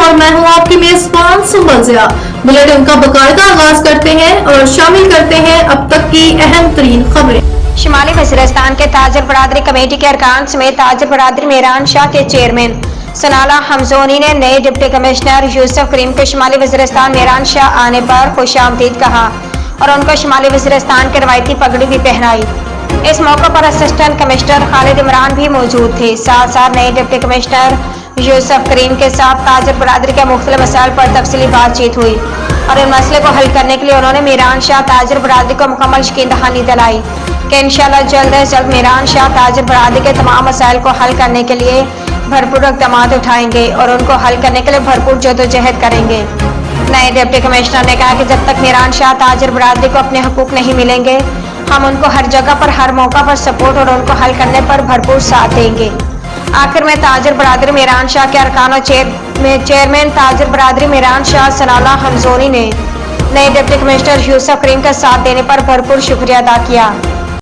और मैं हूं आपकी मेजबान सुंबल ज़िया। बुलेटिन का बाकायदा आगाज करते हैं और शामिल करते हैं अब तक की अहम तरीन खबरें। शुमाली वज़ीरिस्तान के ताजर बरादरी कमेटी के अरकान समेत ताजर बरादरी मेहरान शाह के चेयरमैन सनाला हमजोनी ने नए डिप्टी कमिश्नर यूसुफ करीम के शुमाली वज़ीरिस्तान मेहरान शाह आने पर खुशामदीद कहा और उनको शुमाली वज़ीरिस्तान की रवायती पगड़ी भी पहनाई। इस मौके पर असिस्टेंट कमिश्नर खालिद इमरान भी मौजूद थे। साथ साथ नए डिप्टी कमिश्नर यूसुफ करीम के साथ ताजर बरादरी के मुख्तलिफ मसाइल पर तफसीली बातचीत हुई और इन मसले को हल करने के लिए उन्होंने मेहरान शाह ताजर बरादरी को मुकम्मल यकीन दहानी दिलाई कि इंशाअल्लाह जल्द अज जल्द मेहरान शाह ताजर बरादरी के तमाम मसाइल को हल करने के लिए भरपूर इक़दाम उठाएंगे और उनको हल करने के लिए भरपूर जदोजहद करेंगे। नए डिप्टी कमिश्नर ने कहा कि जब तक मेहरान शाह ताजर बरादरी को अपने हकूक नहीं मिलेंगे, हम उनको हर जगह पर हर मौका पर सपोर्ट और उनको हल करने पर भरपूर साथ देंगे। आखिर में ताजर बरादरी मेहरान शाह के अरकान और चेयरमैन ताजर बरादरी मेहरान शाह सनाला हमजोनी ने नए डिप्टी कमिश्नर यूसुफ करीम का साथ देने पर भरपूर शुक्रिया अदा किया।